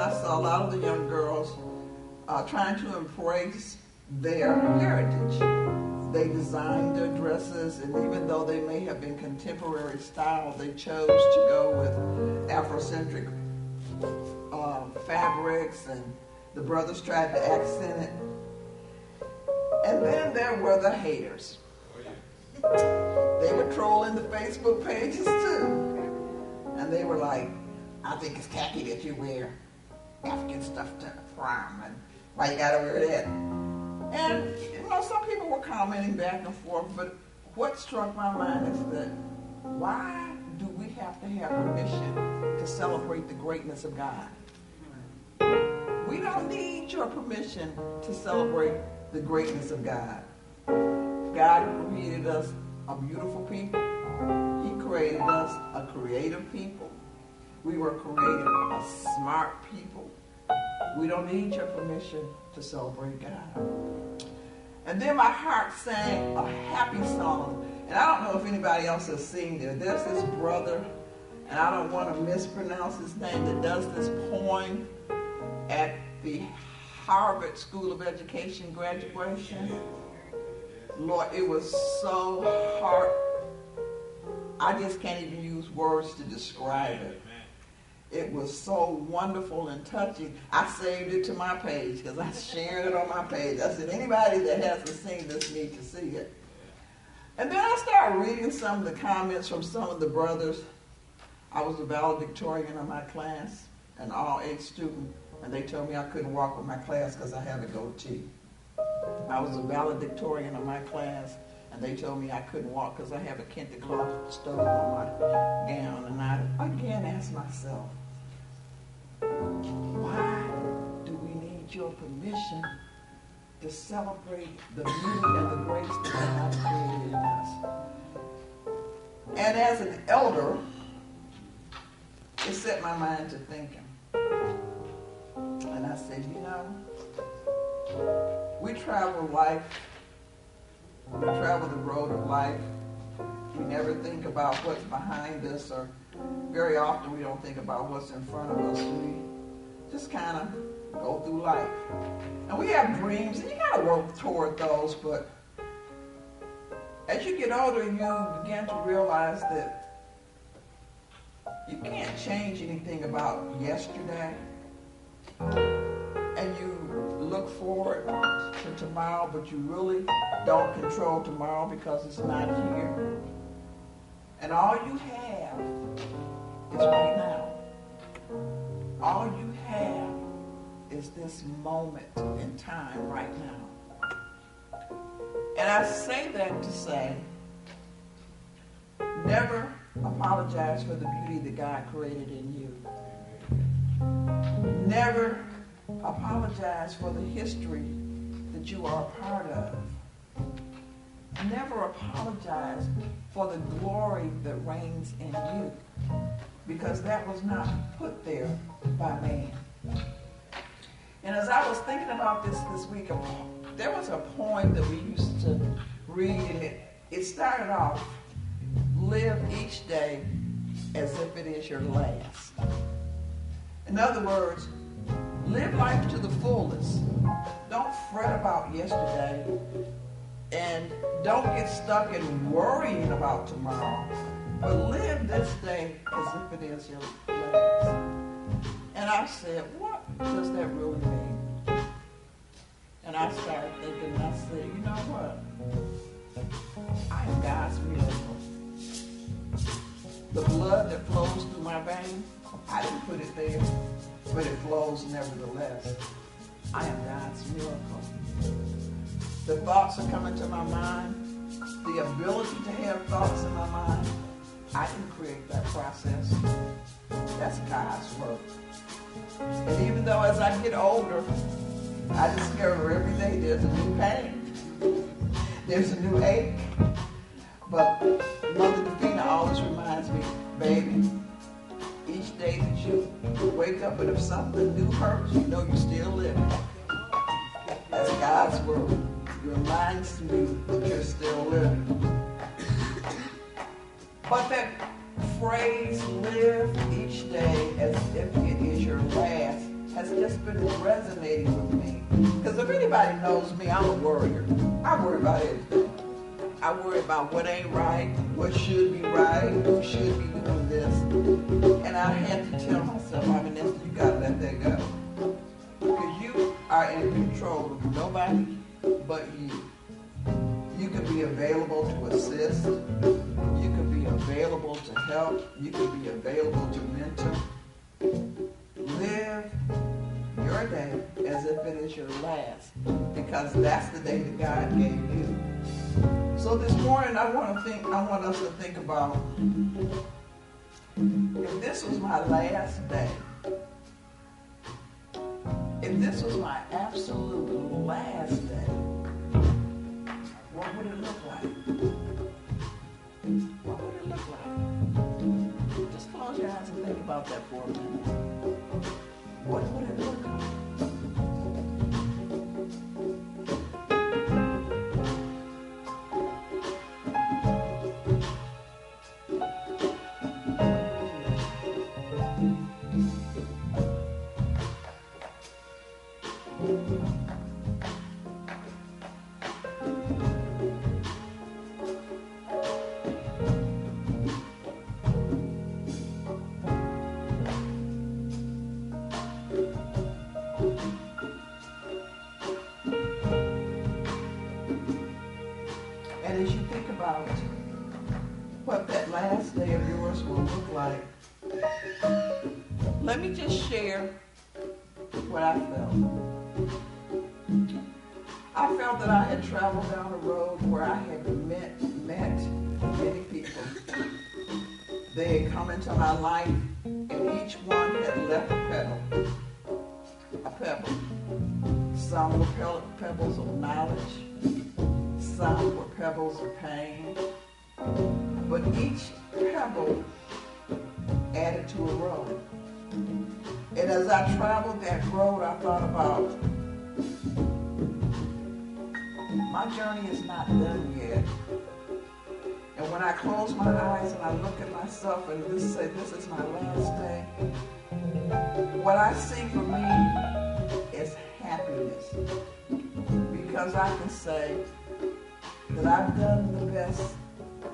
I saw a lot of the young girls trying to embrace their heritage. They designed their dresses, and even though they may have been contemporary style, they chose to go with Afrocentric fabrics, and the brothers tried to accent it. And then there were the haters. They were trolling the Facebook pages too. And they were like, I think it's tacky that you wear African stuff to prom, and why you gotta wear that? And some people were commenting back and forth, but what struck my mind is that why do we have to have permission to celebrate the greatness of God? We don't need your permission to celebrate the greatness of God. God created us a beautiful people. He created us a creative people. We were created a smart people. We don't need your permission to celebrate God. And then my heart sang a happy song. And I don't know if anybody else has seen it. There's this brother, and I don't want to mispronounce his name, that does this poem at the Harvard School of Education graduation. Lord, it was so hard. I just can't even use words to describe it. It was so wonderful and touching. I saved it to my page because I shared it on my page. I said, anybody that hasn't seen this needs to see it. And then I started reading some of the comments from some of the brothers. I was a valedictorian of my class, an all-age student, and they told me I couldn't walk with my class because I have a goatee. I was a valedictorian of my class, and they told me I couldn't walk because I have a kente cloth stove on my gown. And I again asked myself, why do we need your permission to celebrate the beauty and the grace that God created in us? And as an elder, it set my mind to thinking. And I said, we travel life. We travel the road of life. We never think about what's behind us, or very often we don't think about what's in front of us. We just kind of go through life. And we have dreams, and you got to work toward those, but as you get older, you begin to realize that you can't change anything about yesterday. And you look forward to tomorrow, but you really don't control tomorrow because it's not here. And all you have is right now. All you have is this moment in time right now. And I say that to say, never apologize for the beauty that God created in you. Never apologize for the history that you are a part of. Never apologize for the glory that reigns in you, because that was not put there by man. And as I was thinking about this week, there was a poem that we used to read, and it started off, live each day as if it is your last. In other words, live life to the fullest. Don't fret about yesterday, and don't get stuck in worrying about tomorrow, but live this day as if it is your last. And I said, what does that really mean? And I started thinking, and I said, you know what? I am God's miracle. The blood that flows through my veins, I didn't put it there, but it flows nevertheless. I am God's miracle. The thoughts are coming to my mind. The ability to have thoughts in my mind, I can create that process. That's God's work. And even though as I get older, I discover every day there's a new pain. There's a new ache. But Mother Defina always reminds me, baby, each day that you wake up and if something new hurts, you know you're still living. That's God's word. It reminds me that you're still living. But that phrase, live each day as if it is your last, resonating with me. Because if anybody knows me, I'm a worrier. I worry about everything. I worry about what ain't right, what should be right, who should be doing this. And I had to tell myself, Abaynesta, you gotta let that go. Because you are in control of nobody but you. You can be available to assist. You can be available to help. You can be available to mentor. Live your day as if it is your last, because that's the day that God gave you. So this morning, I want us to think about, if this was my last day, if this was my absolute last day, what would it look like? What would it look like? Just close your eyes and think about that for a minute. What would it look like? And as you think about what that last day of yours will look like, let me just share what I felt. I felt that I had traveled down a road where I had met many people. They had come into my life, and each one had left a pebble. Some were pebbles of knowledge. Some were pebbles of pain, but each pebble added to a road. And as I traveled that road, I thought about, my journey is not done yet. And when I close my eyes and I look at myself and say, this is my last day, what I see for me is happiness. Because I can say that I've done the best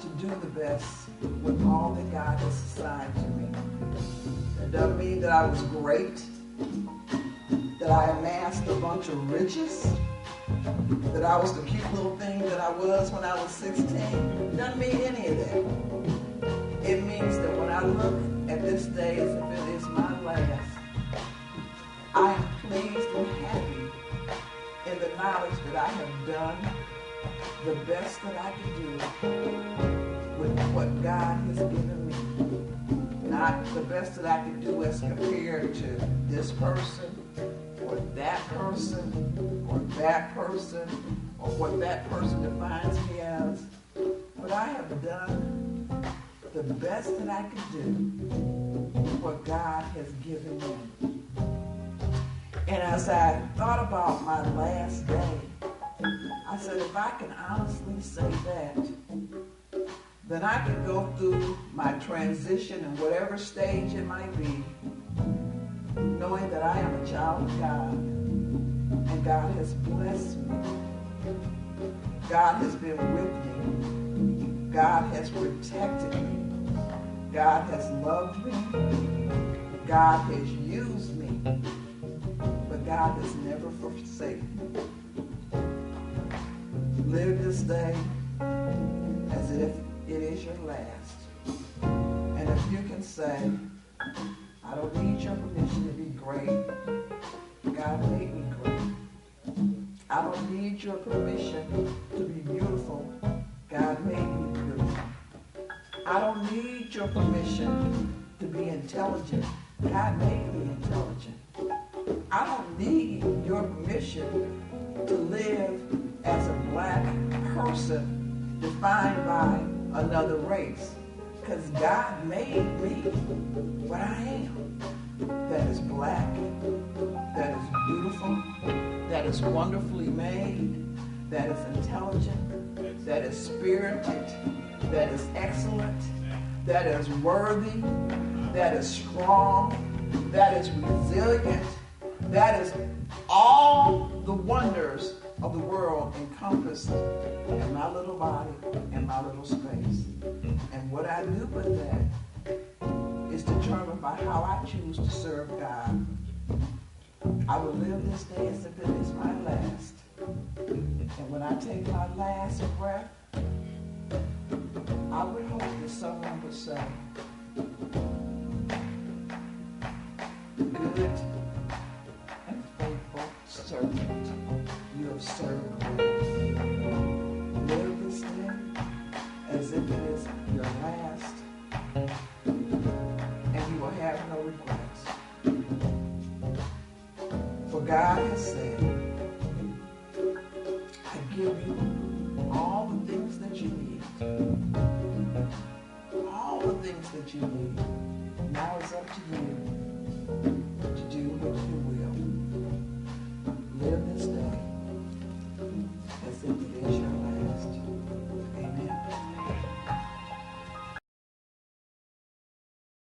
to do the best with all that God has assigned to me. That doesn't mean that I was great, that I amassed a bunch of riches, that I was the cute little thing that I was when I was 16. It doesn't mean any of that. It means that when I look at this day as if it is my last, I am pleased and happy in the knowledge that I have done the best that I can do with what God has given me. Not the best that I can do as compared to this person, or that person, or that person, or what that person defines me as. But I have done the best that I can do with what God has given me. And as I thought about my last day, I said, if I can honestly say that, then I can go through my transition in whatever stage it might be, knowing that I am a child of God, and God has blessed me. God has been with me. God has protected me. God has loved me. God has used me. But God has never forsaken me. Live this day as if it is your last. And if you can say, I don't need your permission to be great. God made me great. I don't need your permission to be beautiful. God made me beautiful. I don't need your permission to be intelligent. God made me intelligent. I don't need your permission to live as a black person defined by another race. Because God made me what I am. That is black, that is beautiful, that is wonderfully made, that is intelligent, that is spirited, that is excellent, that is worthy, that is strong, that is resilient, That is all the wonders of the world encompassed in my little body and my little space. And what I do with that is determined by how I choose to serve God. I will live this day as if it is my last. And when I take my last breath, I would hope that someone would say, good and faithful servant, you have served well. Live this day as if it is your last, and you will have no regrets. For God has said, I give you all the things that you need. All the things that you need. Now it's up to you to do what you will. Live this day as if it is